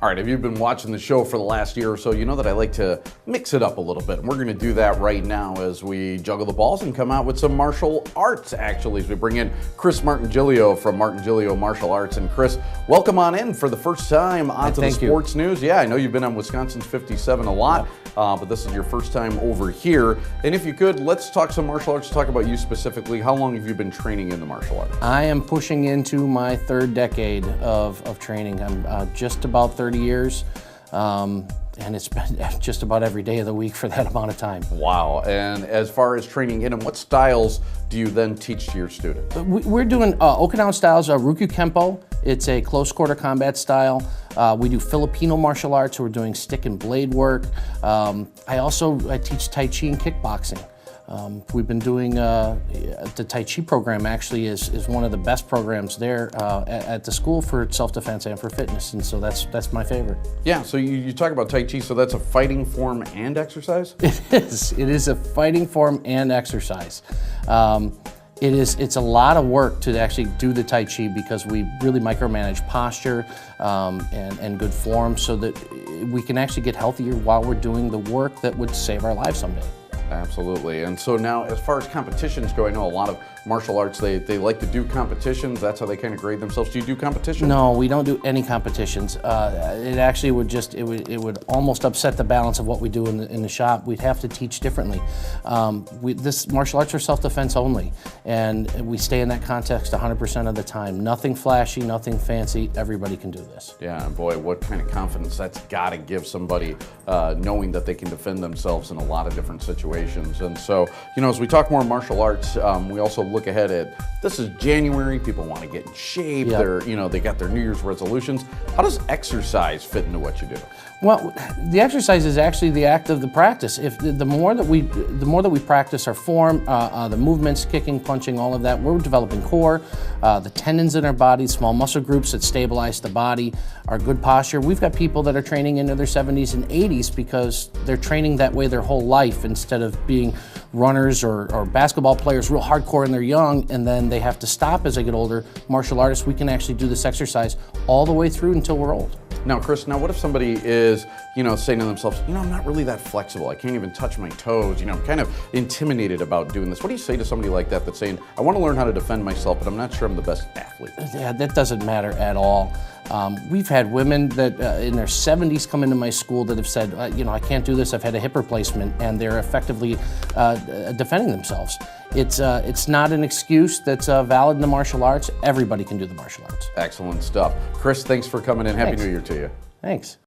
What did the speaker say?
All right, if you've been watching the show for the last year or so, you know that I like to mix it up a little bit. And we're going to do that right now as we juggle the balls and come out with some martial arts, actually, as we bring in Chris Martingilio from Martingilio Martial Arts. And Chris, welcome on in for the first time onto the sports news. Yeah, I know you've been on Wisconsin's 57 a lot, but this is your first time over here. And if you could, let's talk some martial arts, talk about you specifically. How long have you been training in the martial arts? I am pushing into my third decade of training. I'm just about 30 years, and it's been just about every day of the week for that amount of time. Wow. And as far as training in them, what styles do you then teach to your students? We're doing Okinawan styles, Ryukyu Kempo. It's a close quarter combat style. We do Filipino martial arts, so we're doing stick and blade work. I teach Tai Chi and kickboxing. We've been doing the Tai Chi program actually is one of the best programs there at the school for self-defense and for fitness, and so that's my favorite. Yeah, so you talk about Tai Chi, so that's a fighting form and exercise? It is a fighting form and exercise. It's a lot of work to actually do the Tai Chi because we really micromanage posture and good form so that we can actually get healthier while we're doing the work that would save our lives someday. Absolutely. And so now, as far as competitions go, I know a lot of martial arts, they like to do competitions. That's how they kind of grade themselves. Do you do competitions? No, we don't do any competitions. It actually would it would almost upset the balance of what we do in the shop. We'd have to teach differently. This martial arts are self-defense only, and we stay in that context 100% of the time. Nothing flashy, nothing fancy. Everybody can do this. Yeah, and boy, what kind of confidence that's got to give somebody knowing that they can defend themselves in a lot of different situations. And so, you know, as we talk more martial arts, we also look ahead at, this is January, people want to get in shape, Yep. they got their New Year's resolutions. How does exercise fit into what you do? Well, the exercise is actually the act of the practice. If the more that we practice our form, the movements, kicking, punching, all of that, we're developing core, the tendons in our body, small muscle groups that stabilize the body, our good posture. We've got people that are training into their 70s and 80s because they're training that way their whole life instead of being runners or basketball players real hardcore when they're young and then they have to stop as they get older. Martial artists, we can actually do this exercise all the way through until we're old. Now, Chris, what if somebody is, saying to themselves, I'm not really that flexible. I can't even touch my toes. I'm kind of intimidated about doing this. What do you say to somebody like that that's saying, I want to learn how to defend myself, but I'm not sure I'm the best athlete? Yeah, that doesn't matter at all. We've had women that in their 70s come into my school that have said, I can't do this, I've had a hip replacement, and they're effectively defending themselves. It's not an excuse that's valid in the martial arts. Everybody can do the martial arts. Excellent stuff. Chris, thanks for coming in. Happy New Year to you. Thanks.